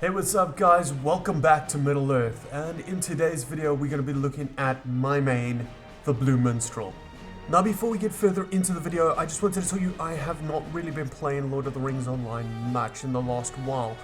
Hey, what's up guys? Welcome back to Middle Earth, and in today's video we're going to be looking at my main, the Blue Minstrel. Now before we get further into the video, I just wanted to tell you I have not really been playing Lord of the Rings Online much in the last while.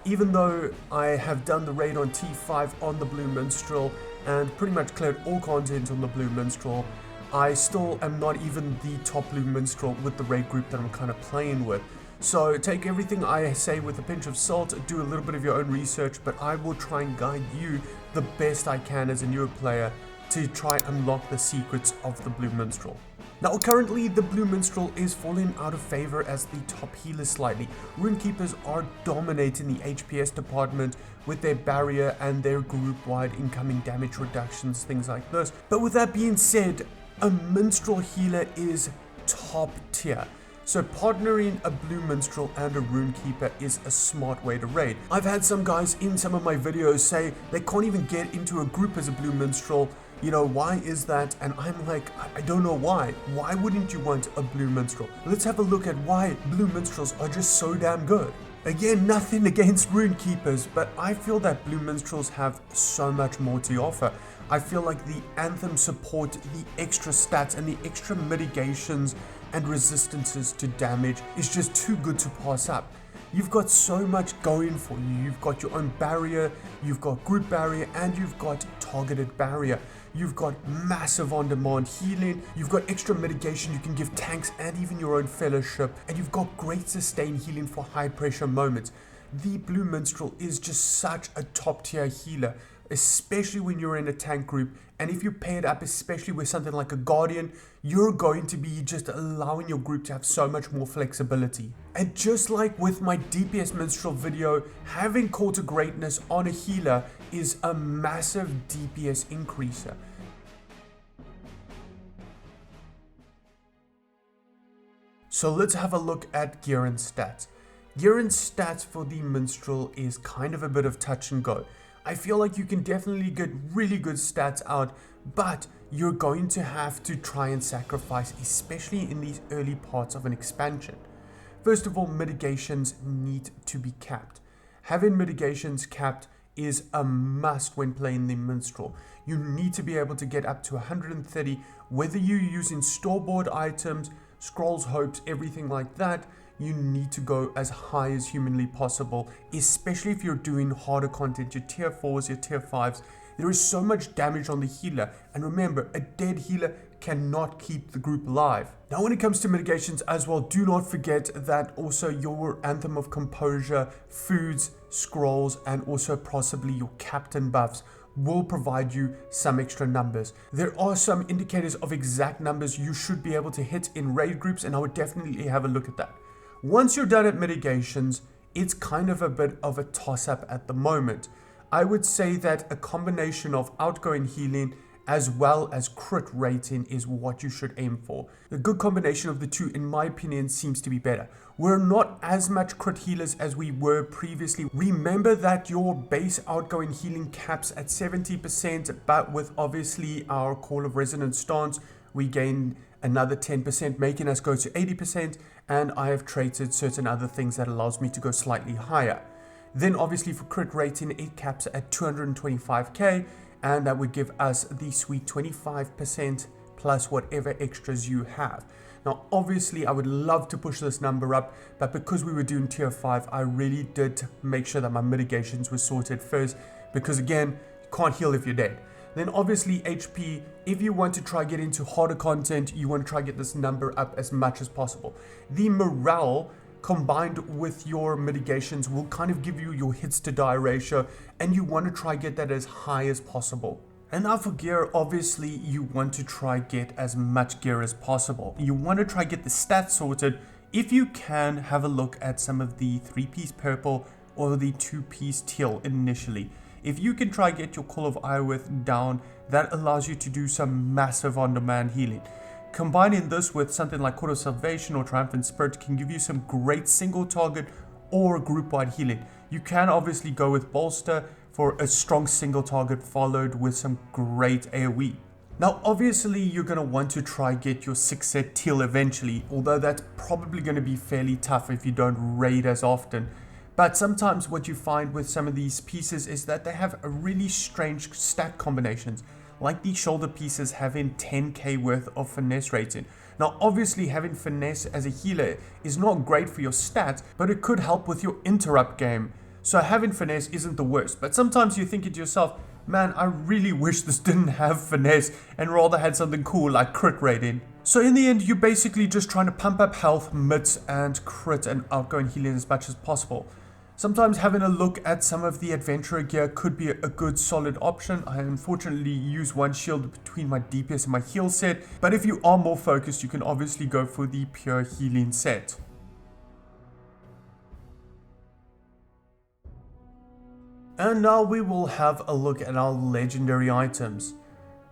Even though I have done the raid on T5 on the Blue Minstrel and pretty much cleared all content on the Blue Minstrel, I still am not even the top Blue Minstrel with the raid group that I'm kind of playing with. So take everything I say with a pinch of salt, do a little bit of your own research, but I will try and guide you the best I can as a newer player to try and unlock the secrets of the Blue Minstrel. Now currently the Blue Minstrel is falling out of favor as the top healer slightly. Runekeepers are dominating the HPS department with their barrier and their group-wide incoming damage reductions, things like this. But with that being said, a Minstrel healer is top tier. So partnering a Blue Minstrel and a Runekeeper is a smart way to raid. I've had some guys in some of my videos say they can't even get into a group as a Blue Minstrel. You know, why is that? And I'm like, I don't know why. Why wouldn't you want a Blue Minstrel? Let's have a look at why Blue Minstrels are just so damn good. Again, nothing against Runekeepers, but I feel that Blue Minstrels have so much more to offer. I feel like the Anthem support, the extra stats, and the extra mitigations and resistances to damage is just too good to pass up. You've got so much going for you. You've got your own barrier, you've got group barrier, and you've got targeted barrier. You've got massive on-demand healing, you've got extra mitigation you can give tanks and even your own fellowship, and you've got great sustain healing for high pressure moments. The Blue Minstrel is just such a top tier healer, especially when you're in a tank group, and if you pair it up especially with something like a Guardian, you're going to be just allowing your group to have so much more flexibility. And just like with my DPS Minstrel video, having Call to Greatness on a healer is a massive DPS increaser. So let's have a look at gear and stats. Gear and stats for the Minstrel is kind of a bit of touch and go. I feel like you can definitely get really good stats out, but you're going to have to try and sacrifice, especially in these early parts of an expansion. First of all, mitigations need to be capped. Having mitigations capped is a must when playing the Minstrel. You need to be able to get up to 130, whether you're using store-bought items, scrolls, hopes, everything like that. You need to go as high as humanly possible, especially if you're doing harder content, your tier 4s, your tier 5s. There is so much damage on the healer, and remember, a dead healer cannot keep the group alive. Now when it comes to mitigations as well, do not forget that also your Anthem of Composure, foods, scrolls, and also possibly your captain buffs will provide you some extra numbers. There are some indicators of exact numbers you should be able to hit in raid groups, and I would definitely have a look at that. Once you're done at mitigations, it's kind of a bit of a toss-up at the moment. I would say that a combination of outgoing healing as well as crit rating is what you should aim for. The good combination of the two, in my opinion, seems to be better. We're not as much crit healers as we were previously. Remember that your base outgoing healing caps at 70%, but with obviously our Call of Resonance stance, we gain another 10%, making us go to 80%, and I have traded certain other things that allows me to go slightly higher. Then obviously for crit rating, it caps at 225k, and that would give us the sweet 25% plus whatever extras you have. Now obviously I would love to push this number up, but because we were doing tier 5, I really did make sure that my mitigations were sorted first, because again, you can't heal if you're dead. Then obviously HP, if you want to try get into harder content, you want to try get this number up as much as possible. The morale combined with your mitigations will kind of give you your hits to die ratio, and you want to try get that as high as possible. And now for gear, obviously you want to try get as much gear as possible. You want to try get the stats sorted. If you can, have a look at some of the 3-piece purple or the 2-piece teal initially. If you can try get your Call of Iowith down, that allows you to do some massive on-demand healing. Combining this with something like Court of Salvation or Triumphant Spirit can give you some great single target or group-wide healing. You can obviously go with Bolster for a strong single target followed with some great AoE. Now obviously you're going to want to try get your 6-set teal eventually, although that's probably going to be fairly tough if you don't raid as often. But sometimes what you find with some of these pieces is that they have a really strange stat combinations, like these shoulder pieces having 10k worth of finesse rating. Now obviously having finesse as a healer is not great for your stats, but it could help with your interrupt game. So having finesse isn't the worst, but sometimes you're thinking to yourself, man, I really wish this didn't have finesse and rather had something cool like crit rating. So in the end, you're basically just trying to pump up health, mits, and crit and outgoing healing as much as possible. Sometimes having a look at some of the adventurer gear could be a good solid option. I unfortunately use one shield between my DPS and my heal set, but if you are more focused, you can obviously go for the pure healing set. And now we will have a look at our legendary items.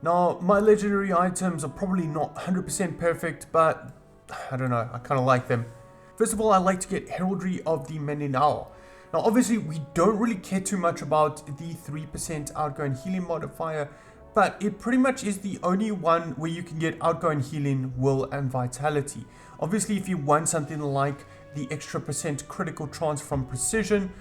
Now, my legendary items are probably not 100% perfect, but I don't know, I kind of like them. First of all, I like to get Heraldry of the Menenal. Now, obviously, we don't really care too much about the 3% outgoing healing modifier, but it pretty much is the only one where you can get outgoing healing, will, and vitality. Obviously, if you want something like the extra % critical chance from precision,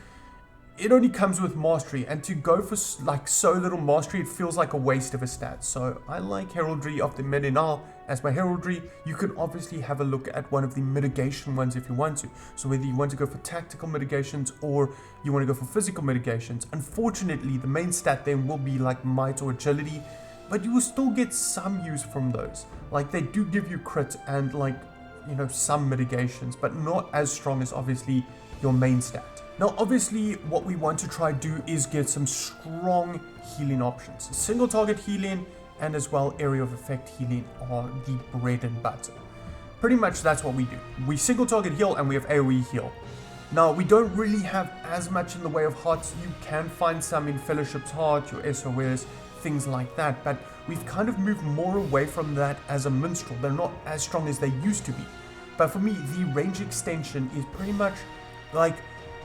it only comes with mastery, and to go for like so little mastery, it feels like a waste of a stat. So I like Heraldry of the Menenal as my heraldry. You can obviously have a look at one of the mitigation ones if you want to. So whether you want to go for tactical mitigations or you want to go for physical mitigations. Unfortunately, the main stat then will be like might or agility, but you will still get some use from those. Like they do give you crit and like, you know, some mitigations, but not as strong as obviously your main stat. Now obviously what we want to try do is get some strong healing options. Single target healing and as well area of effect healing are the bread and butter. Pretty much that's what we do. We single target heal and we have AoE heal. Now we don't really have as much in the way of hearts. You can find some in Fellowship's Heart, your SOS, things like that, but we've kind of moved more away from that as a minstrel. They're not as strong as they used to be. But for me, the range extension is pretty much like,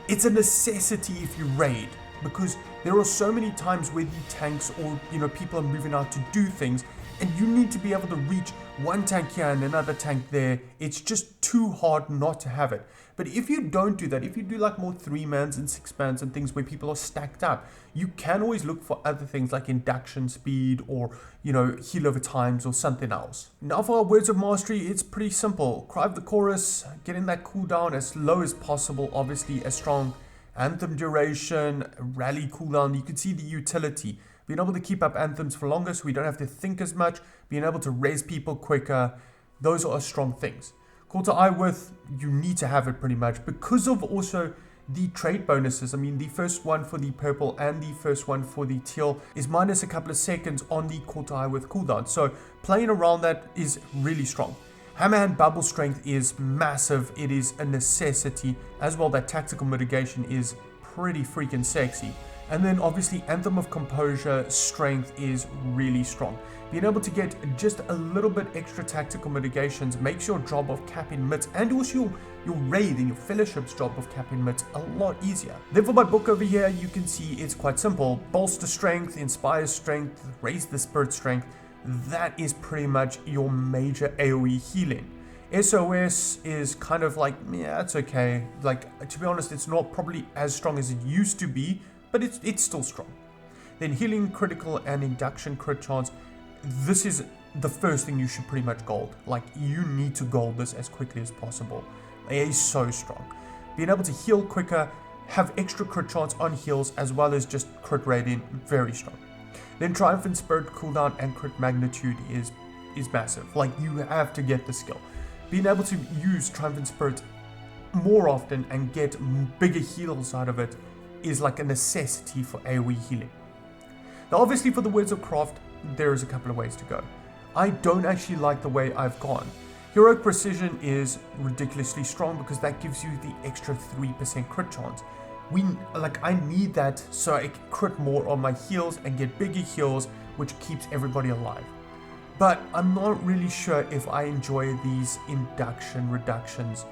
it's a necessity if you raid, because there are so many times where the tanks or, you know, people are moving out to do things and you need to be able to reach one tank here and another tank there. It's just too hard not to have it. But if you don't do that, if you do like more 3-mans and 6-mans and things where people are stacked up, you can always look for other things like induction speed or, you know, heal over times or something else. Now for our words of mastery, it's pretty simple. Cry of the Chorus, getting that cooldown as low as possible, obviously as strong. Anthem duration, rally cooldown, you can see the utility. Being able to keep up anthems for longer so we don't have to think as much, being able to raise people quicker, those are strong things. Call to Eye Width, you need to have it pretty much because of also the trait bonuses. I mean, the first one for the purple and the first one for the teal is minus a couple of seconds on the Call to Eye Width cooldown. So playing around that is really strong. Hammerhand Bubble Strength is massive. It is a necessity. As well, that tactical mitigation is pretty freaking sexy. And then obviously Anthem of Composure Strength is really strong. Being able to get just a little bit extra tactical mitigations makes your job of capping mits and also your raid and your fellowship's job of capping mits a lot easier. Then for my book over here, you can see it's quite simple. Bolster Strength, Inspire Strength, Raise the Spirit Strength. That is pretty much your major AoE healing. SOS is kind of like, yeah, it's okay. Like, to be honest, it's not probably as strong as it used to be, but it's still strong. Then healing, critical, and induction crit chance. This is the first thing you should pretty much gold. Like, you need to gold this as quickly as possible. It is so strong. Being able to heal quicker, have extra crit chance on heals, as well as just crit rating, very strong. Then Triumphant Spirit cooldown and crit magnitude is massive. Like, you have to get the skill. Being able to use Triumphant Spirit more often and get bigger heals out of it is like a necessity for AoE healing. Now obviously for the Words of Craft, there is a couple of ways to go. I don't actually like the way I've gone. Heroic Precision is ridiculously strong because that gives you the extra 3% crit chance. I need that so I can crit more on my heals and get bigger heals, which keeps everybody alive. But I'm not really sure if I enjoy these induction reductions.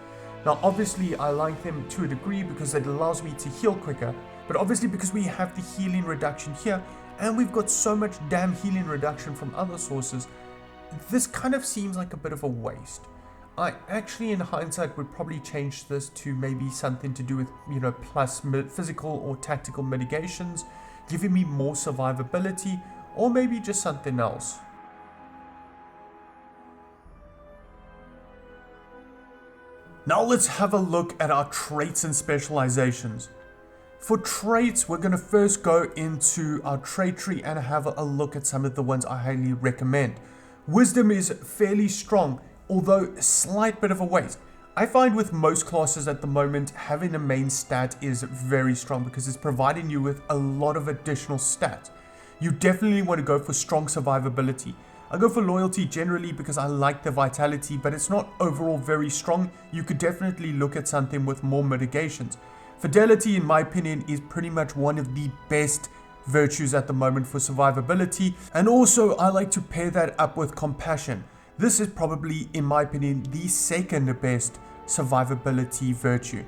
Now obviously I like them to a degree because it allows me to heal quicker, but obviously because we have the healing reduction here and we've got so much damn healing reduction from other sources, this kind of seems like a bit of a waste. I actually, in hindsight, would probably change this to maybe something to do with, plus physical or tactical mitigations, giving me more survivability, or maybe just something else. Now let's have a look at our traits and specializations. For traits, we're going to first go into our trait tree and have a look at some of the ones I highly recommend. Wisdom is fairly strong, although a slight bit of a waste. I find with most classes at the moment, having a main stat is very strong because it's providing you with a lot of additional stats. You definitely want to go for strong survivability. I go for loyalty generally because I like the vitality, but it's not overall very strong. You could definitely look at something with more mitigations. Fidelity, in my opinion, is pretty much one of the best virtues at the moment for survivability. And also, I like to pair that up with compassion. This is probably, in my opinion, the second best survivability virtue.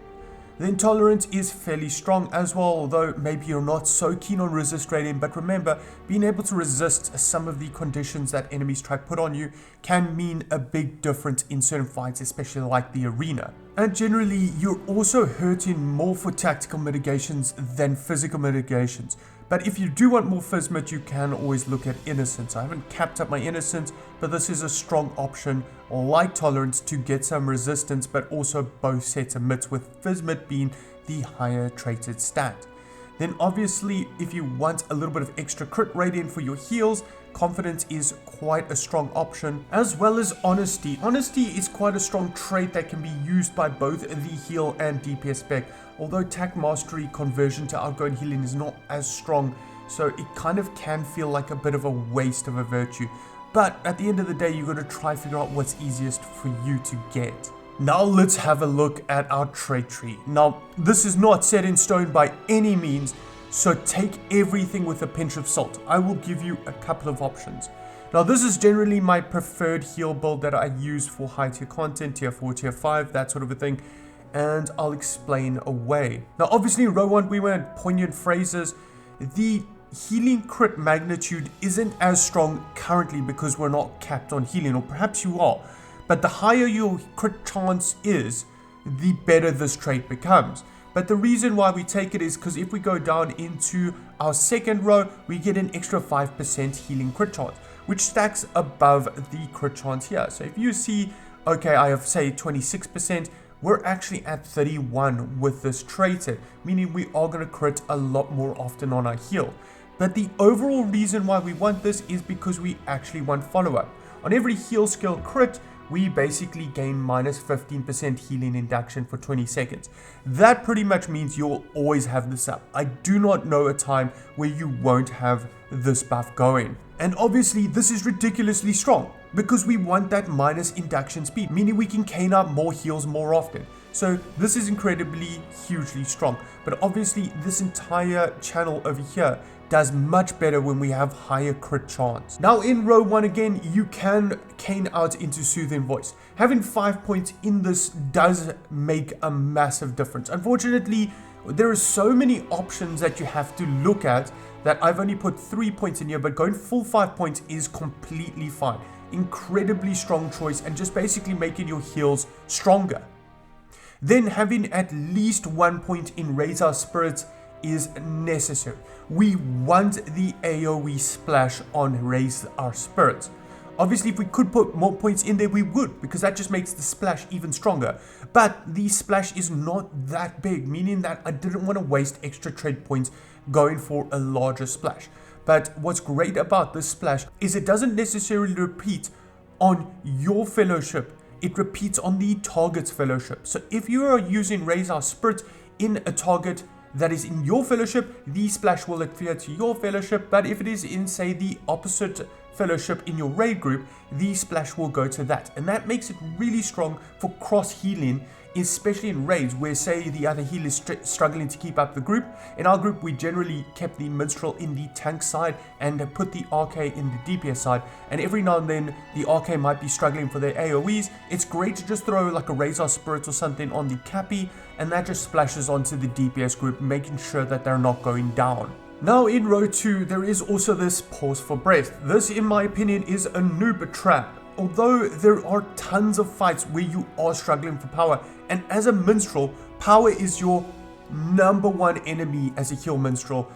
The intolerance is fairly strong as well, although maybe you're not so keen on resist rating, but remember, being able to resist some of the conditions that enemies try to put on you can mean a big difference in certain fights, especially like the arena. And generally, you're also hurting more for tactical mitigations than physical mitigations. But if you do want more Physmit, you can always look at Innocence. I haven't capped up my Innocence, but this is a strong option like Tolerance to get some resistance, but also both sets of mits, with Physmit being the higher traded stat. Then obviously, if you want a little bit of extra crit rating for your heals, Confidence is quite a strong option, as well as Honesty. Honesty is quite a strong trait that can be used by both the heal and DPS spec, although Tact Mastery conversion to outgoing healing is not as strong, so it kind of can feel like a bit of a waste of a virtue. But at the end of the day, you're going to try figure out what's easiest for you to get. Now let's have a look at our trait tree. Now, this is not set in stone by any means, so take everything with a pinch of salt. I will give you a couple of options. Now, this is generally my preferred heal build that I use for high tier content, tier 4, tier 5, that sort of a thing, and I'll explain away. Now, obviously, in row 1, we went poignant phrases. The healing crit magnitude isn't as strong currently because we're not capped on healing, or perhaps you are. But the higher your crit chance is, the better this trait becomes. But the reason why we take it is because if we go down into our second row, we get an extra 5% healing crit chance, which stacks above the crit chance here. So if you see, okay, I have say 26%, we're actually at 31 with this trait, meaning we are going to crit a lot more often on our heal. But the overall reason why we want this is because we actually want follow-up. On every heal skill crit, we basically gain minus 15% healing induction for 20 seconds. That pretty much means you'll always have this up. I do not know a time where you won't have this buff going. And obviously this is ridiculously strong because we want that minus induction speed, meaning we can cane up more heals more often. So this is incredibly hugely strong. But obviously this entire channel over here does much better when we have higher crit chance. Now in row 1 again, you can cane out into Soothing Voice. Having 5 points in this does make a massive difference. Unfortunately, there are so many options that you have to look at that I've only put 3 points in here, but going full 5 points is completely fine. Incredibly strong choice and just basically making your heals stronger. Then having at least 1 point in Raise Our Spirits is necessary. We want the AoE splash on Raise Our Spirits. Obviously, if we could put more points in there, we would, because that just makes the splash even stronger. But the splash is not that big, meaning that I didn't want to waste extra trade points going for a larger splash. But what's great about this splash is it doesn't necessarily repeat on your fellowship. It repeats on the target's fellowship. So if you are using Raise Our Spirits in a target that is in your fellowship, the splash will adhere to your fellowship. But if it is in, say, the opposite fellowship in your raid group, the splash will go to that. And that makes it really strong for cross healing, especially in raids where, say, the other healer is struggling to keep up the group. In our group, we generally kept the Minstrel in the tank side and put the RK in the DPS side. And every now and then, the RK might be struggling for their AoEs. It's great to just throw like a Raise Our Spirits or something on the Cappy, and that just splashes onto the DPS group, making sure that they're not going down. Now in row 2, there is also this Pause for Breath. This, in my opinion, is a noob trap. although there are tons of fights where you are struggling for power, and as a minstrel, power is your number one enemy as a heal minstrel.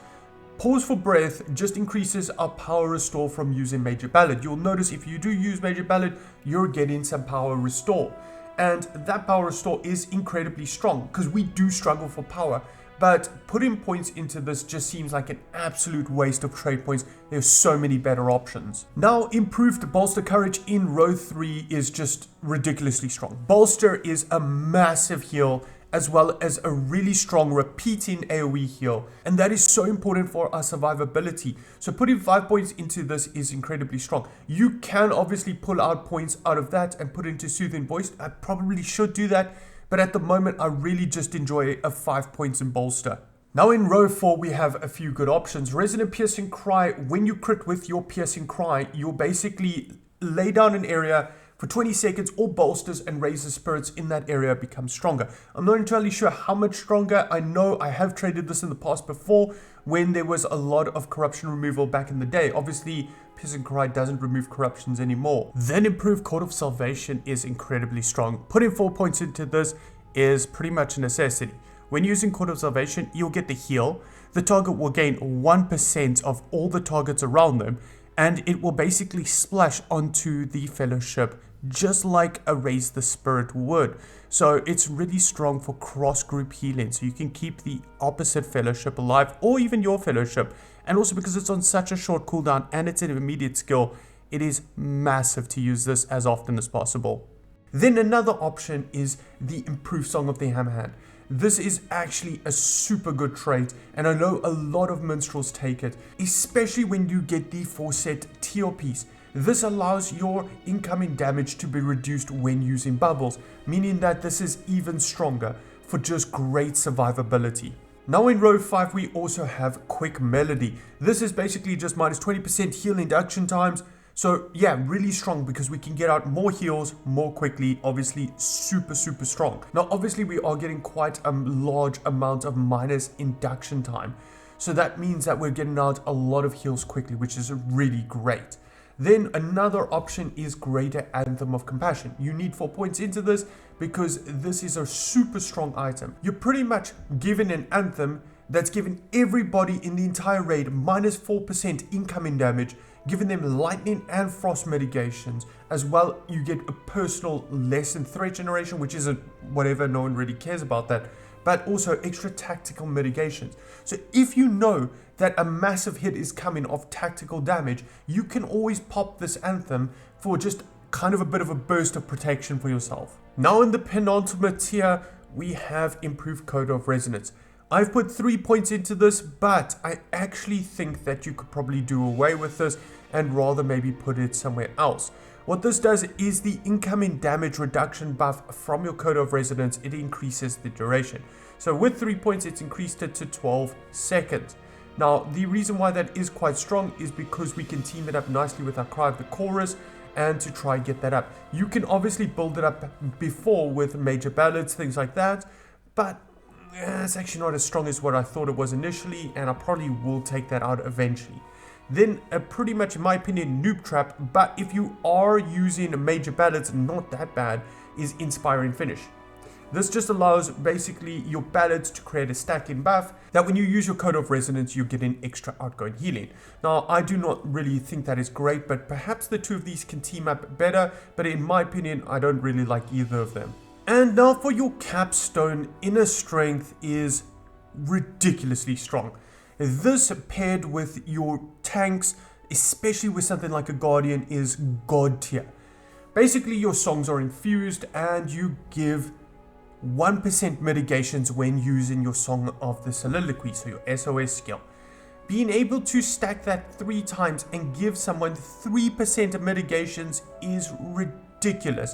Pause for breath just increases our power restore from using Major Ballad. You'll notice if you do use Major Ballad, you're getting some power restore. And that power restore is incredibly strong because we do struggle for power. But putting points into this just seems like an absolute waste of trade points. There's so many better options. Now, improved Bolster Courage in row 3 is just ridiculously strong. Bolster is a massive heal as well as a really strong repeating AoE heal, and that is so important for our survivability. So putting 5 points into this is incredibly strong. You can obviously pull out points out of that and put into Soothing Voice. I probably should do that, but at the moment I really just enjoy a 5 points in Bolster. Now in row 4 we have a few good options. Resonant Piercing Cry. When you crit with your Piercing Cry, you'll basically lay down an area for 20 seconds, all bolsters and raises spirits in that area become stronger. I'm not entirely sure how much stronger. I know I have traded this in the past before when there was a lot of corruption removal back in the day. Obviously, Piercing Cry doesn't remove corruptions anymore. Then improved Court of Salvation is incredibly strong. Putting 4 points into this is pretty much a necessity. When using Court of Salvation, you'll get the heal. The target will gain 1% of all the targets around them, and it will basically splash onto the fellowship just like a Raise the Spirit would. So it's really strong for cross-group healing, so you can keep the opposite fellowship alive or even your fellowship. And also because it's on such a short cooldown and it's an immediate skill, it is massive to use this as often as possible. Then another option is the improved Song of the Hammerhand. This is actually a super good trait, and I know a lot of minstrels take it, especially when you get the 4-set teal piece. This allows your incoming damage to be reduced when using bubbles, meaning that this is even stronger for just great survivability. Now in row 5 we also have Quick Melody. This is basically just minus 20% heal induction times. So yeah, really strong because we can get out more heals more quickly. Obviously super strong. Now obviously we are getting quite a large amount of minus induction time. So that means that we're getting out a lot of heals quickly, which is really great. Then another option is Greater Anthem of Compassion. You need 4 points into this because this is a super strong item. You're pretty much given an anthem that's given everybody in the entire raid minus 4% incoming damage, giving them lightning and frost mitigations. As well, you get a personal lesson threat generation, which isn't whatever, no one really cares about that, but also extra tactical mitigations. So if you know that a massive hit is coming of tactical damage, you can always pop this anthem for just kind of a bit of a burst of protection for yourself. Now in the penultimate tier, we have improved Code of Resonance. I've put 3 points into this, but I actually think that you could probably do away with this and rather maybe put it somewhere else. What this does is the incoming damage reduction buff from your Code of Resonance, it increases the duration. So with 3 points, it's increased it to 12 seconds. Now, the reason why that is quite strong is because we can team it up nicely with our Cry of the Chorus and to try and get that up. You can obviously build it up before with major ballads, things like that, but it's actually not as strong as what I thought it was initially, and I probably will take that out eventually. Then pretty much in my opinion noob trap, but if you are using major ballads, not that bad, is Inspiring Finish. This just allows basically your ballads to create a stacking buff that when you use your Code of Resonance, you get an extra outgoing healing. Now, I do not really think that is great, but perhaps the two of these can team up better, but in my opinion, I don't really like either of them. And now for your capstone, Inner Strength is ridiculously strong. This paired with your tanks, especially with something like a Guardian, is God tier. Basically, your songs are infused and you give 1% mitigations when using your Song of the Soliloquy, so your SOS skill. Being able to stack that 3 times and give someone 3% of mitigations is ridiculous.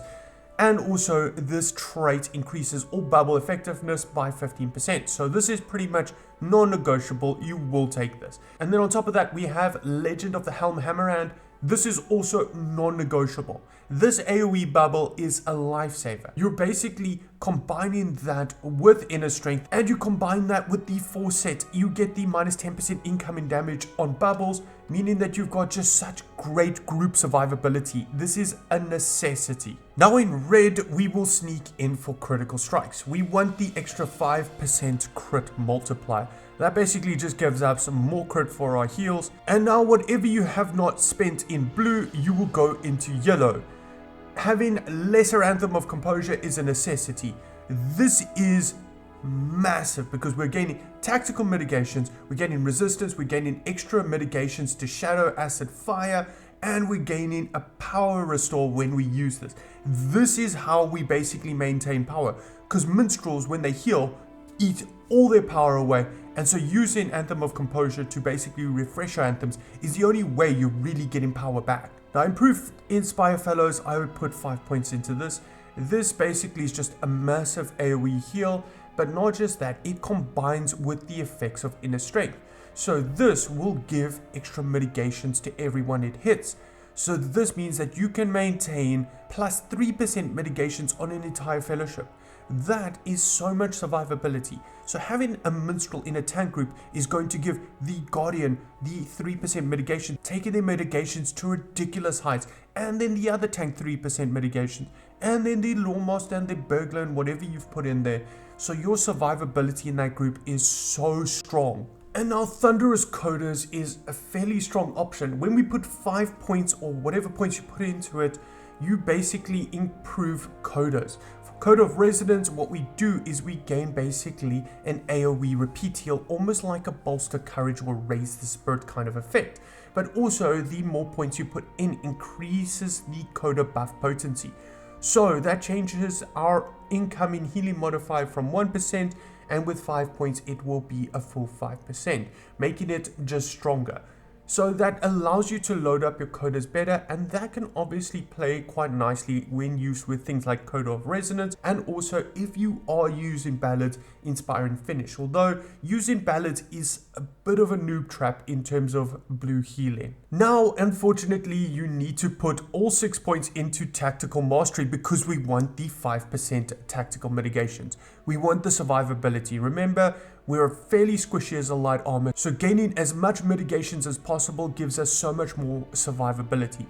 And also, this trait increases all bubble effectiveness by 15%. So this is pretty much non-negotiable. You will take this. And then on top of that, we have Legend of the Helm Hammerhand. This is also non-negotiable. This AoE bubble is a lifesaver. You're basically combining that with inner strength, and you combine that with the foresight. You get the minus 10% incoming damage on bubbles, meaning that you've got just such great group survivability. This is a necessity. Now in red, we will sneak in for critical strikes. We want the extra 5% crit multiplier. That basically just gives us some more crit for our heals. And now whatever you have not spent in blue, you will go into yellow. Having lesser Anthem of Composure is a necessity. This is massive because we're gaining tactical mitigations, we're gaining resistance, we're gaining extra mitigations to shadow, acid, fire, and we're gaining a power restore when we use this. This is how we basically maintain power, because minstrels, when they heal, eat all their power away, and so using Anthem of Composure to basically refresh our anthems is the only way you're really getting power back. Now improved Inspire Fellows, I would put 5 points into this. This basically is just a massive AoE heal, but not just that, it combines with the effects of inner strength. So this will give extra mitigations to everyone it hits. So this means that you can maintain plus 3% mitigations on an entire fellowship. That is so much survivability. So having a minstrel in a tank group is going to give the guardian the 3% mitigation, taking their mitigations to ridiculous heights, and then the other tank 3% mitigation, and then the lawmaster and the burglar and whatever you've put in there. So your survivability in that group is so strong. And now Thunderous Coders is a fairly strong option. When we put 5 points or whatever points you put into it, you basically improve coders. For Code of Resonance, what we do is we gain basically an AoE repeat heal, almost like a bolster courage or raise the spirit kind of effect. But also the more points you put in increases the coder buff potency. So that changes our incoming healing modifier from 1%, and with 5 points it will be a full 5%, making it just stronger. So that allows you to load up your coders better, and that can obviously play quite nicely when used with things like Code of Resonance, and also if you are using Ballads, Inspire and Finish. Although using Ballads is a bit of a noob trap in terms of blue healing. Now, unfortunately, you need to put all 6 points into Tactical Mastery because we want the 5% tactical mitigations. We want the survivability. Remember, we're fairly squishy as a light armor, so gaining as much mitigations as possible gives us so much more survivability.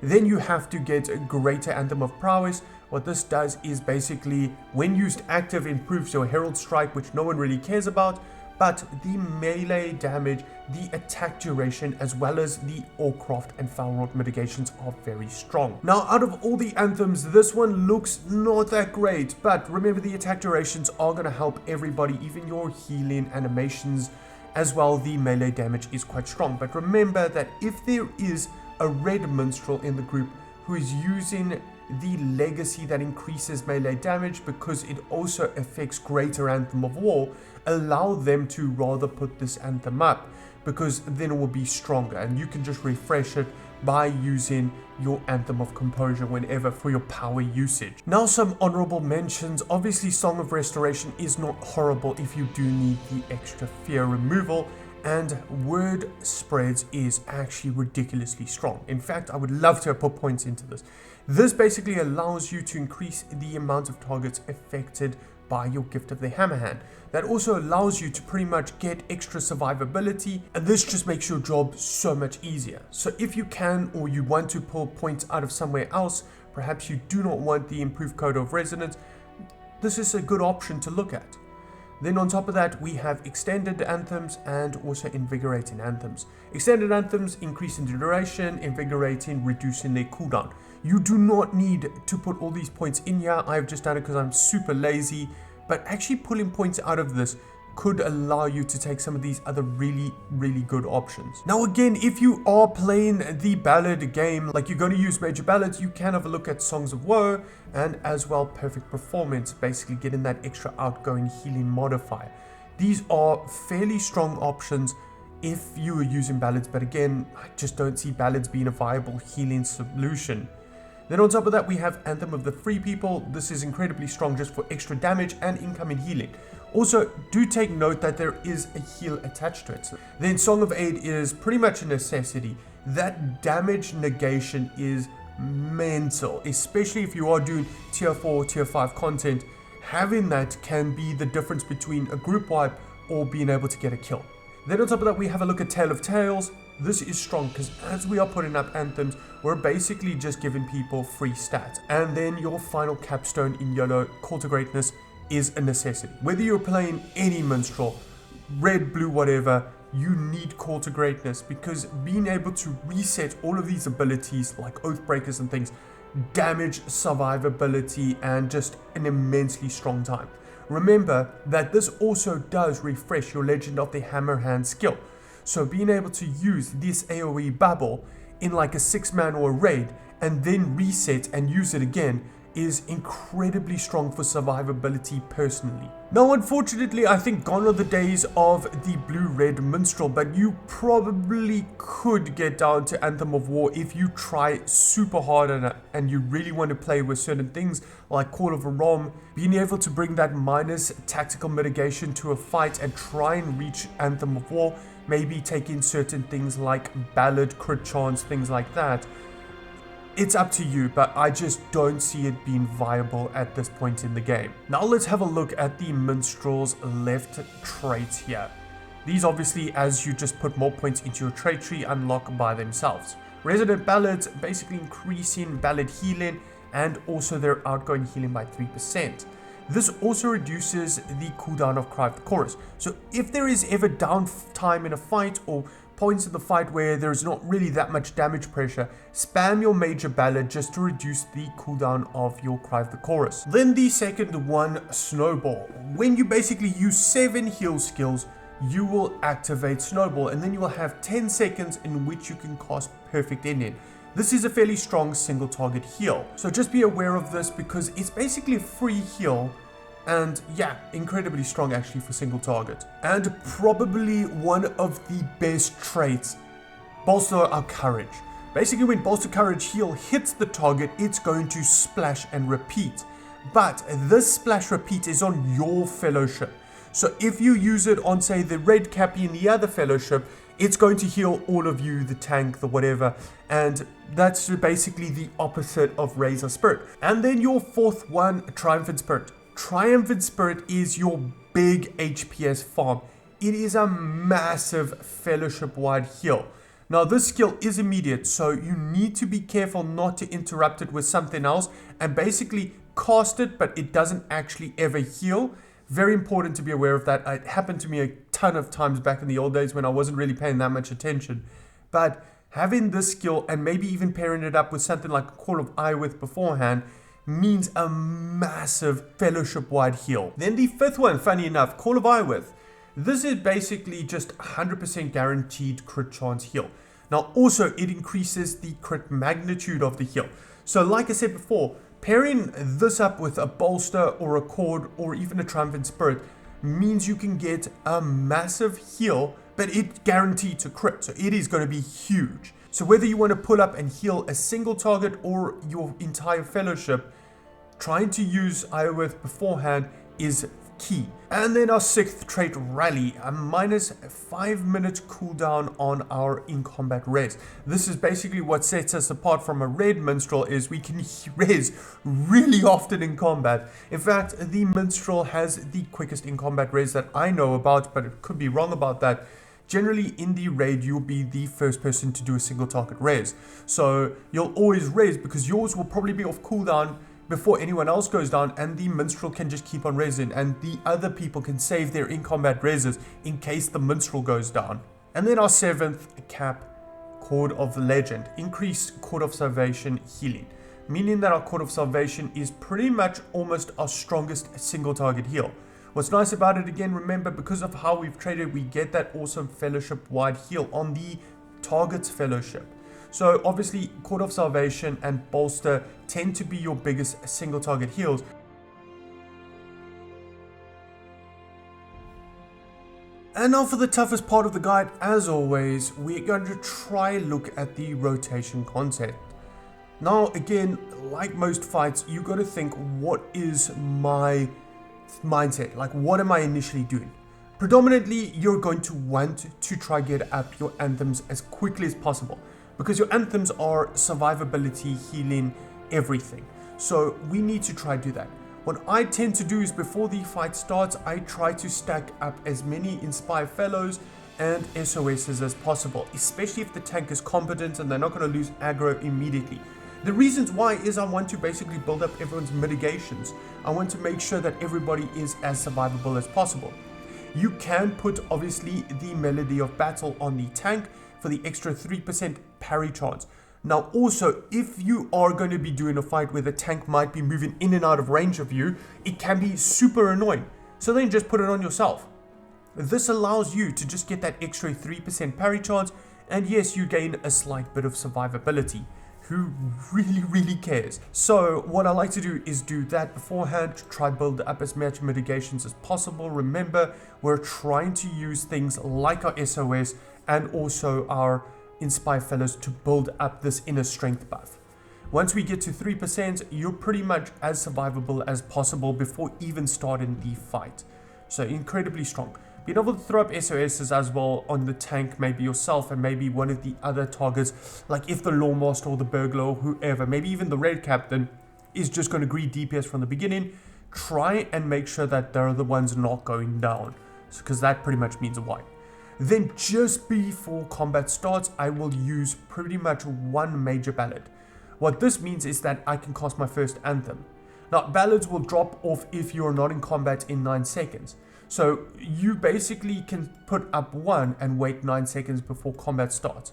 Then you have to get a greater Anthem of Prowess. What this does is basically, when used active, improves your Herald Strike, which no one really cares about, but the melee damage, the attack duration, as well as the Orcraft and Foulrot mitigations are very strong. Now, out of all the anthems, this one looks not that great, but remember the attack durations are going to help everybody, even your healing animations, as well the melee damage is quite strong. But remember that if there is a red minstrel in the group who is using the legacy that increases melee damage because it also affects greater Anthem of War, allow them to rather put this anthem up, because then it will be stronger, and you can just refresh it by using your Anthem of Composure whenever for your power usage. Now some honorable mentions. Obviously Song of Restoration is not horrible if you do need the extra fear removal, and Word Spreads is actually ridiculously strong. In fact, I would love to have put points into this. This basically allows you to increase the amount of targets affected by your Gift of the Hammerhand. That also allows you to pretty much get extra survivability, and this just makes your job so much easier. So if you can, or you want to pull points out of somewhere else, perhaps you do not want the improved Code of Resonance, this is a good option to look at. Then on top of that, we have extended anthems and also invigorating anthems. Extended anthems increase in duration, invigorating, reducing their cooldown. You do not need to put all these points in here. I've just done it because I'm super lazy, but actually pulling points out of this could allow you to take some of these other really good options. Now again, if you are playing the ballad game, like you're going to use major ballads, you can have a look at Songs of Woe, and as well Perfect Performance, basically getting that extra outgoing healing modifier. These are fairly strong options if you are using ballads, but again, I just don't see ballads being a viable healing solution. Then on top of that, we have Anthem of the Free People. This is incredibly strong just for extra damage and incoming healing. Also, do take note that there is a heal attached to it. Then Song of Aid is pretty much a necessity. That damage negation is mental, especially if you are doing tier 4, tier 5 content. Having that can be the difference between a group wipe or being able to get a kill. Then on top of that, we have a look at Tale of Tales. This is strong because as we are putting up anthems, we're basically just giving people free stats. And then your final capstone in yellow, Call to Greatness, is a necessity. Whether you're playing any minstrel, red, blue, whatever, you need Call to Greatness, because being able to reset all of these abilities like Oathbreakers and things, damage, survivability, and just an immensely strong time. Remember that this also does refresh your Legend of the Hammer Hand skill. So being able to use this AoE bubble in like a 6-man or a raid and then reset and use it again is incredibly strong for survivability personally. Now unfortunately, I think gone are the days of the blue-red minstrel, but you probably could get down to Anthem of War if you try super hard on it and you really want to play with certain things like Call of Aram, being able to bring that minus tactical mitigation to a fight and try and reach Anthem of War, maybe take in certain things like Ballad, Crit Chance, things like that. It's up to you, but I just don't see it being viable at this point in the game. Now let's have a look at the Minstrel's left traits here. These obviously, as you just put more points into your trait tree, unlock by themselves. Resident Ballads basically increasing Ballad healing and also their outgoing healing by 3%. This also reduces the cooldown of Cry of the Chorus. So if there is ever downtime in a fight or points in the fight where there's not really that much damage pressure, spam your major ballad just to reduce the cooldown of your Cry of the Chorus. Then the second one, Snowball. When you basically use 7 heal skills, you will activate Snowball, and then you will have 10 seconds in which you can cast Perfect Ending. This is a fairly strong single target heal, so just be aware of this because it's basically a free heal. And yeah, incredibly strong actually for single target. And probably one of the best traits, Bolster our Courage. Basically when Bolster Courage heal hits the target, it's going to splash and repeat. But this splash repeat is on your fellowship. So if you use it on say the red cappy in the other fellowship, it's going to heal all of you, the tank, the whatever. And that's basically the opposite of Razor Spirit. And then your fourth one, Triumphant Spirit. Triumphant Spirit is your big HPS farm. It is a massive fellowship-wide heal. Now this skill is immediate, so you need to be careful not to interrupt it with something else and basically cast it, but it doesn't actually ever heal. Very important to be aware of that. It happened to me a ton of times back in the old days when I wasn't really paying that much attention. But having this skill and maybe even pairing it up with something like Call of Iwith beforehand means a massive fellowship-wide heal. Then the fifth one, funny enough, Call of Iwith. This is basically just 100% guaranteed crit chance heal. Now also it increases the crit magnitude of the heal. So like I said before, pairing this up with a bolster or a cord or even a Triumphant Spirit means you can get a massive heal, but it's guaranteed to crit, so it is going to be huge. So whether you want to pull up and heal a single target or your entire fellowship, trying to use Iwith beforehand is key. And then our sixth trait, Rally, a minus 5-minute cooldown on our in-combat res. This is basically what sets us apart from a red minstrel, is we can res really often in combat. In fact, the minstrel has the quickest in-combat res that I know about, but it could be wrong about that. Generally in the raid, you'll be the first person to do a single target res. So you'll always res because yours will probably be off cooldown before anyone else goes down, and the minstrel can just keep on resing, and the other people can save their in-combat reses in case the minstrel goes down. And then our seventh cap, Cord of Legend, increased Cord of Salvation healing, meaning that our Cord of Salvation is pretty much almost our strongest single target heal. What's nice about it, again, remember, because of how we've traded, we get that awesome fellowship-wide heal on the target's fellowship. So obviously, Cord of Salvation and Bolster tend to be your biggest single target heals. And now for the toughest part of the guide, as always, we're going to try look at the rotation concept. Now again, like most fights, you got to think, what is my mindset? Like, what am I initially doing? Predominantly, you're going to want to try get up your anthems as quickly as possible. because your anthems are survivability, healing, everything. So we need to try to do that. What I tend to do is before the fight starts, I try to stack up as many Inspire Fellows and SOSs as possible, especially if the tank is competent and they're not going to lose aggro immediately. The reasons why is I want to basically build up everyone's mitigations. I want to make sure that everybody is as survivable as possible. You can put obviously the Melody of Battle on the tank for the extra 3% parry chance. Now also, if you are going to be doing a fight where the tank might be moving in and out of range of you, it can be super annoying. So then just put it on yourself. This allows you to just get that extra 3% parry chance, and yes, you gain a slight bit of survivability. Who really cares? So what I like to do is do that beforehand to try build up as much mitigations as possible. Remember, we're trying to use things like our SOS and also our Inspire Fellows to build up this inner strength buff. Once we get to 3%, you're pretty much as survivable as possible before even starting the fight. So incredibly strong. Being able to throw up SOSs as well on the tank, maybe yourself and maybe one of the other targets, like if the Lawmaster or the Burglar or whoever, maybe even the Red Captain is just going to greed DPS from the beginning, try and make sure that they're the ones not going down, because that pretty much means a wipe. Then just before combat starts, I will use pretty much one major ballad. What this means is that I can cast my first anthem. Now, ballads will drop off if you're not in combat in 9 seconds. So you basically can put up one and wait 9 seconds before combat starts.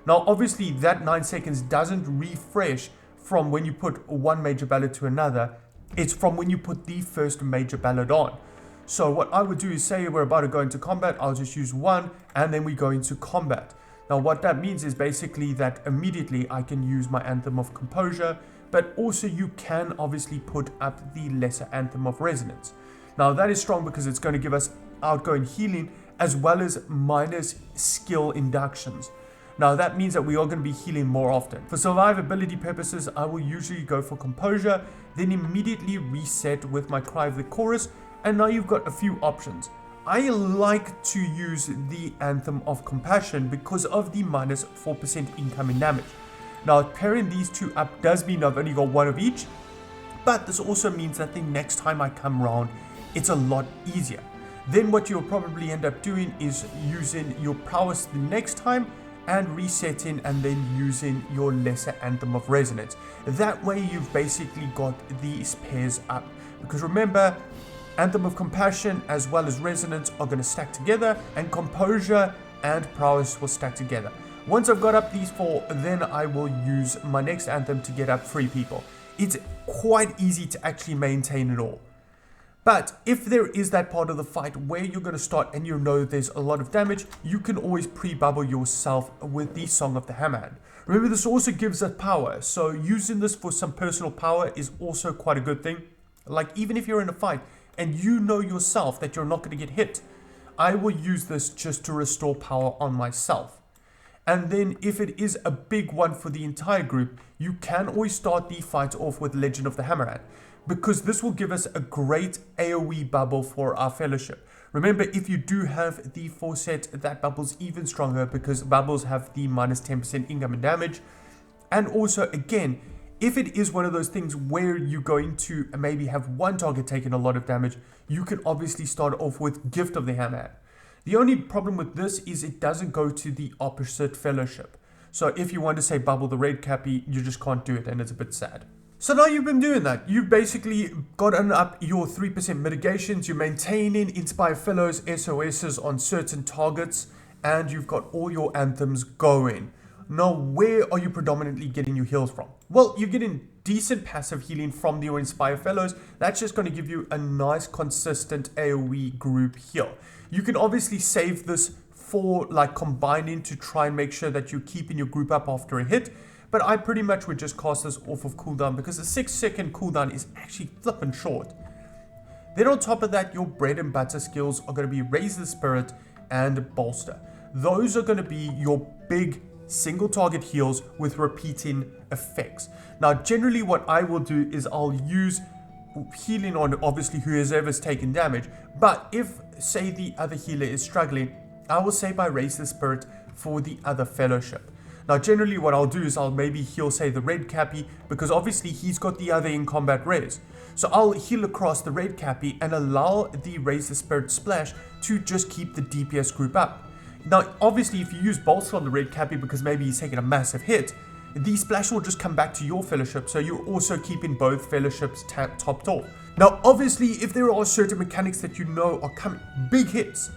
Now, obviously that 9 seconds doesn't refresh from when you put one major ballad to another. It's from when you put the first major ballad on. So what I would do is say we're about to go into combat, I'll just use one and then we go into combat. Now what that means is basically that immediately I can use my Anthem of Composure, but also you can obviously put up the lesser Anthem of Resonance. Now that is strong because it's going to give us outgoing healing as well as minus skill inductions. Now that means that we are going to be healing more often. For survivability purposes, I will usually go for Composure, then immediately reset with my Cry of the Chorus, and now you've got a few options. I like to use the Anthem of Compassion because of the minus 4% incoming damage. Now pairing these two up does mean I've only got one of each, but this also means that the next time I come around, it's a lot easier. Then what you'll probably end up doing is using your prowess the next time and resetting and then using your lesser Anthem of Resonance. That way you've basically got these pairs up. Because remember, Anthem of Compassion as well as Resonance are going to stack together, and Composure and Prowess will stack together. Once I've got up these four, then I will use my next Anthem to get up 3 people. It's quite easy to actually maintain it all. But if there is that part of the fight where you're going to start and you know there's a lot of damage, you can always pre-bubble yourself with the Song of the Hammerhand. Remember, this also gives us power, so using this for some personal power is also quite a good thing. Like even if you're in a fight and you know yourself that you're not going to get hit, I will use this just to restore power on myself. And then if it is a big one for the entire group, you can always start the fight off with Legend of the Hammerhand, because this will give us a great AoE bubble for our fellowship. Remember, if you do have the 4 set, that bubble's even stronger because bubbles have the minus 10% incoming damage. And also, again, if it is one of those things where you're going to maybe have one target taking a lot of damage, you can obviously start off with Gift of the Hammerhand. The only problem with this is it doesn't go to the opposite fellowship. So if you want to say bubble the red cappy, you just can't do it and it's a bit sad. So now you've been doing that. You've basically gotten up your 3% mitigations, you're maintaining Inspire Fellows, SOSs on certain targets, and you've got all your anthems going. Now, where are you predominantly getting your heals from? Well, you're getting decent passive healing from your Inspire Fellows. That's just going to give you a nice, consistent AoE group heal. You can obviously save this for like combining to try and make sure that you're keeping your group up after a hit. But I pretty much would just cast this off of cooldown because the 6-second cooldown is actually flippin' short. Then on top of that, your bread and butter skills are going to be Raise the Spirit and Bolster. Those are going to be your big single target heals with repeating effects. Now, generally what I will do is I'll use healing on obviously whoever's taken damage. But if, say, the other healer is struggling, I will say by Raise the Spirit for the other fellowship. Now generally what I'll do is I'll maybe heal, say, the red cappy, because obviously he's got the other in combat res. So I'll heal across the red cappy and allow the Raise the Spirit splash to just keep the DPS group up. Now obviously if you use bolster on the red cappy because maybe he's taking a massive hit, the splash will just come back to your fellowship, so you're also keeping both fellowships topped off. Now obviously if there are certain mechanics that you know are coming, big hits,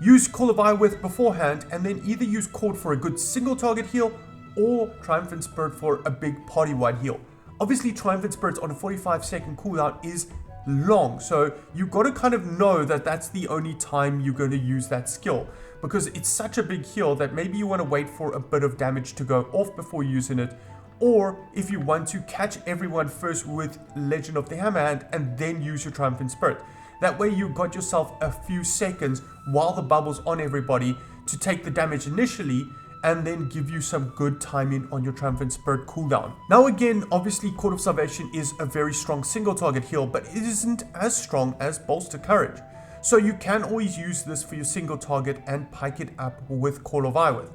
use Call of Iwith beforehand and then either use Cord for a good single target heal or Triumphant Spirit for a big party-wide heal. Obviously Triumphant Spirit on a 45-second cooldown is long, so you've got to kind of know that that's the only time you're going to use that skill, because it's such a big heal that maybe you want to wait for a bit of damage to go off before using it, or if you want to catch everyone first with Legend of the Hammerhand and then use your Triumphant Spirit. That way you got yourself a few seconds while the bubble's on everybody to take the damage initially and then give you some good timing on your Triumphant Spirit cooldown. Now again, obviously Court of Salvation is a very strong single target heal, but it isn't as strong as Bolster Courage. So you can always use this for your single target and pike it up with Call of Iwith.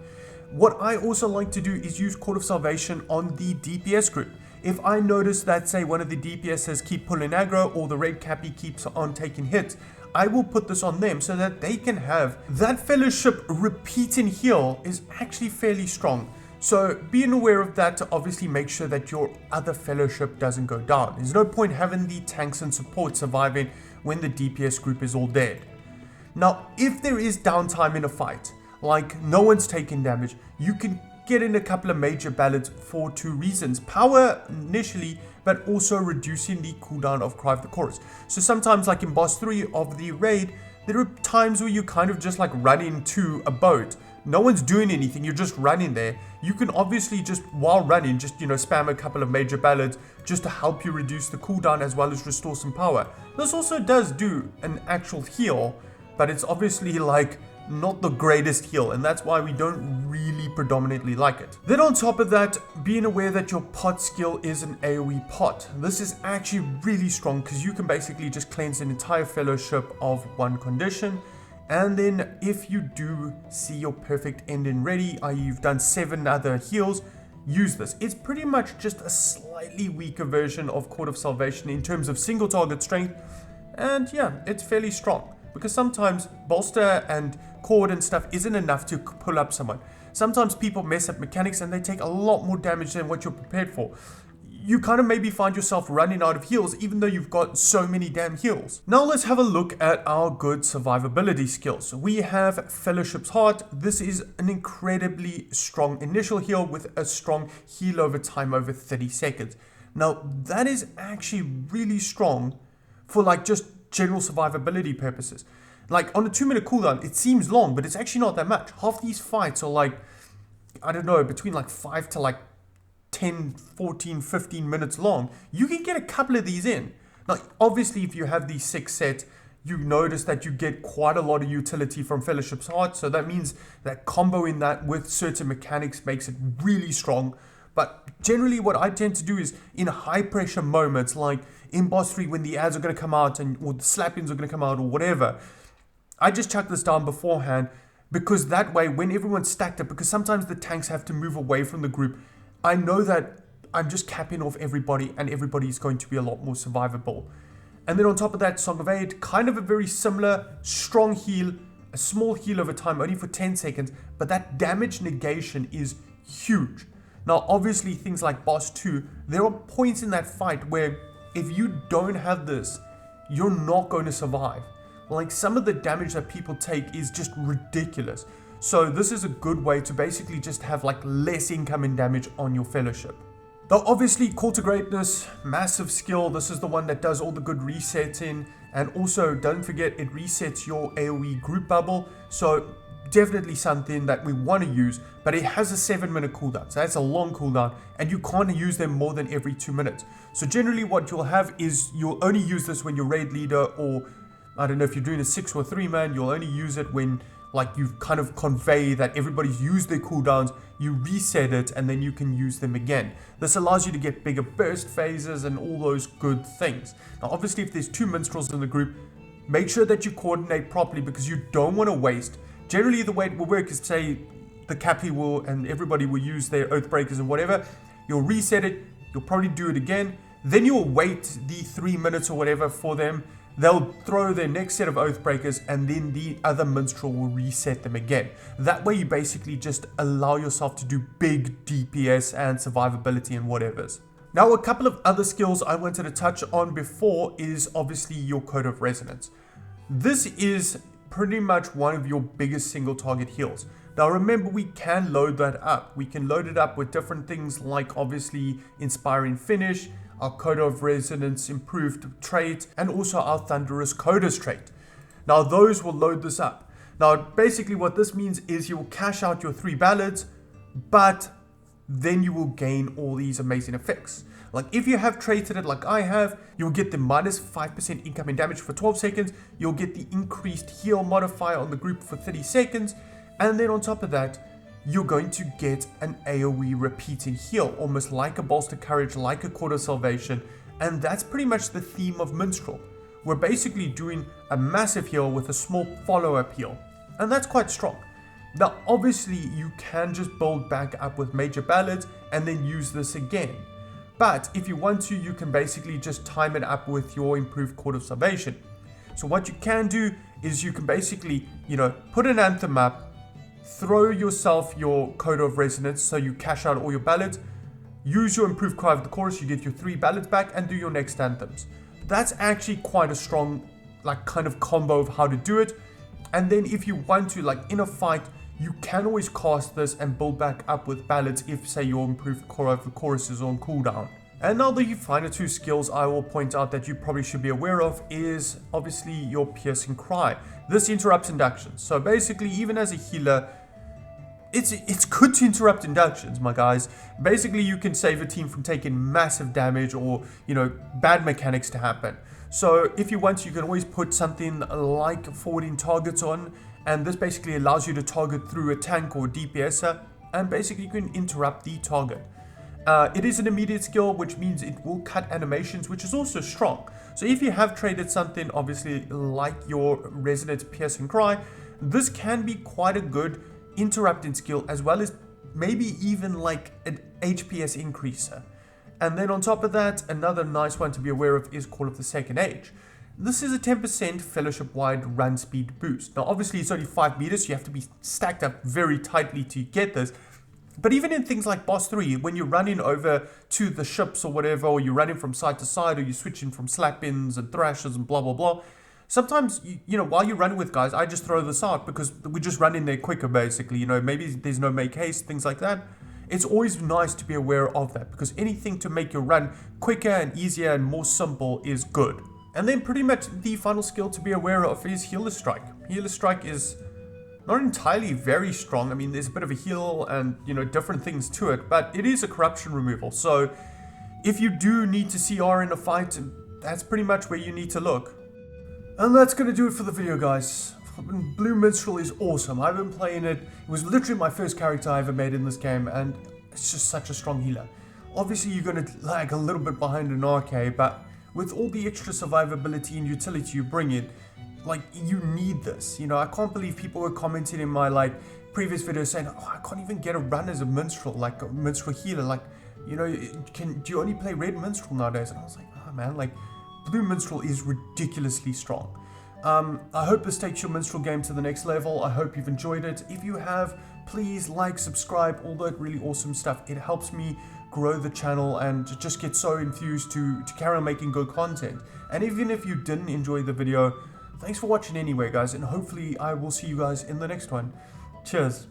What I also like to do is use Court of Salvation on the DPS group. If I notice that, say, one of the DPSs keep pulling aggro or the red cappy keeps on taking hits, I will put this on them so that they can have that fellowship repeating heal is actually fairly strong. So being aware of that to obviously make sure that your other fellowship doesn't go down. There's no point having the tanks and support surviving when the DPS group is all dead. Now, if there is downtime in a fight, like no one's taking damage, you can get in a couple of major ballads for two reasons. Power initially, but also reducing the cooldown of Cry of the Chorus. So sometimes, like in boss 3 of the raid, there are times where you kind of just like run into a boat. No one's doing anything, you're just running there. You can obviously just, while running, just, spam a couple of major ballads just to help you reduce the cooldown as well as restore some power. This also does do an actual heal, but it's obviously like not the greatest heal, and that's why we don't really predominantly like it. Then on top of that, being aware that your pot skill is an AoE pot. This is actually really strong because you can basically just cleanse an entire fellowship of one condition, and then if you do see your perfect ending ready, i.e. you've done 7 other heals, use this. It's pretty much just a slightly weaker version of Court of Salvation in terms of single target strength, and yeah, it's fairly strong. Because sometimes bolster and cord and stuff isn't enough to pull up someone. Sometimes people mess up mechanics and they take a lot more damage than what you're prepared for. You kind of maybe find yourself running out of heals even though you've got so many damn heals. Now let's have a look at our good survivability skills. We have Fellowship's Heart. This is an incredibly strong initial heal with a strong heal over time over 30 seconds. Now that is actually really strong for like just general survivability purposes. Like on a 2-minute cooldown, it seems long, but it's actually not that much. Half these fights are like, I don't know, between like 5 to like 10, 14, 15 minutes long. You can get a couple of these in. Now, obviously, if you have these 6 sets, you notice that you get quite a lot of utility from Fellowship's Heart. So that means that comboing that with certain mechanics makes it really strong. But generally what I tend to do is in high pressure moments, like in boss 3 when the ads are going to come out or the slappings are going to come out or whatever, I just chuck this down beforehand, because that way when everyone's stacked up, because sometimes the tanks have to move away from the group, I know that I'm just capping off everybody and everybody's going to be a lot more survivable. And then on top of that, Song of Aid, kind of a very similar strong heal, a small heal over time only for 10 seconds, but that damage negation is huge. Now obviously things like boss 2, there are points in that fight where if you don't have this, you're not going to survive. Like some of the damage that people take is just ridiculous. So this is a good way to basically just have like less incoming damage on your fellowship. Though obviously Call to Greatness, massive skill. This is the one that does all the good resetting, and also don't forget it resets your AoE group bubble. So definitely something that we want to use, but it has a 7-minute cooldown, so that's a long cooldown, and you can't use them more than every 2 minutes. So generally what you'll have is you'll only use this when you're raid leader, or I don't know, if you're doing a 6 or 3 man, you'll only use it when like you kind of convey that everybody's used their cooldowns, you reset it, and then you can use them again. This allows you to get bigger burst phases and all those good things. Now obviously if there's 2 minstrels in the group, make sure that you coordinate properly, because you don't want to waste. Generally the way it will work is, say the Cappy will and everybody will use their Oathbreakers and whatever. You'll reset it, you'll probably do it again. Then you'll wait the 3 minutes or whatever for them. They'll throw their next set of Oathbreakers and then the other Minstrel will reset them again. That way you basically just allow yourself to do big DPS and survivability and whatevers. Now, a couple of other skills I wanted to touch on before is obviously your Code of Resonance. This is pretty much one of your biggest single target heals. Now remember, we can load that up. We can load it up with different things like obviously Inspiring Finish, our Code of Resonance improved trait, and also our Thunderous Coders trait. Now those will load this up. Now basically what this means is you will cash out your 3 ballads, but then you will gain all these amazing effects. Like if you have traded it like I have, you'll get the minus 5% incoming damage for 12 seconds, you'll get the increased heal modifier on the group for 30 seconds, and then on top of that, you're going to get an AoE repeating heal, almost like a Bolster Courage, like a Quarter Salvation, and that's pretty much the theme of Minstrel. We're basically doing a massive heal with a small follow-up heal, and that's quite strong. Now obviously you can just build back up with Major Ballads and then use this again. But if you want to, you can basically just time it up with your improved Court of Salvation. So what you can do is you can basically, put an Anthem up, throw yourself your Code of Resonance so you cash out all your ballads, use your improved Cry of the Chorus, you get your 3 ballads back, and do your next anthems. That's actually quite a strong kind of combo of how to do it. And then if you want to, in a fight, you can always cast this and build back up with ballads if, say, your improved Cry of the Chorus is on cooldown. And now the final 2 skills I will point out that you probably should be aware of is obviously your Piercing Cry. This interrupts inductions. So basically, even as a healer, it's good to interrupt inductions, my guys. Basically, you can save a team from taking massive damage or, bad mechanics to happen. So if you want, you can always put something like forwarding targets on, and this basically allows you to target through a tank or DPSer, and basically you can interrupt the target. It is an immediate skill, which means it will cut animations, which is also strong. So if you have traded something, obviously, like your Resonant Piercing Cry, this can be quite a good interrupting skill, as well as maybe even like an HPS increaser. And then on top of that, another nice one to be aware of is Call of the Second Age. This is a 10% fellowship-wide run speed boost. Now obviously it's only 5 meters, so you have to be stacked up very tightly to get this. But even in things like Boss 3, when you're running over to the ships or whatever, or you're running from side to side, or you're switching from slap-ins and thrashers and blah blah blah, sometimes, while you're running with guys, I just throw this out because we just run in there quicker basically, maybe there's no make haste, things like that. It's always nice to be aware of that, because anything to make your run quicker and easier and more simple is good. And then pretty much the final skill to be aware of is Healer Strike. Healer Strike is not entirely very strong. I mean, there's a bit of a heal and, different things to it, but it is a corruption removal. So if you do need to CR in a fight, that's pretty much where you need to look. And that's going to do it for the video, guys. Blue Minstrel is awesome. I've been playing it. It was literally my first character I ever made in this game, and it's just such a strong healer. Obviously, you're going to lag a little bit behind an RK, but with all the extra survivability and utility you bring in, you need this. I can't believe people were commenting in my, previous videos saying, oh, I can't even get a run as a Minstrel, a Minstrel healer. Do you only play Red Minstrel nowadays? And I was like, oh, man, Blue Minstrel is ridiculously strong. I hope this takes your Minstrel game to the next level. I hope you've enjoyed it. If you have, please like, subscribe, all that really awesome stuff. It helps me grow the channel and just get so enthused to carry on making good content. And even if you didn't enjoy the video, thanks for watching anyway, guys, and hopefully I will see you guys in the next one. Cheers.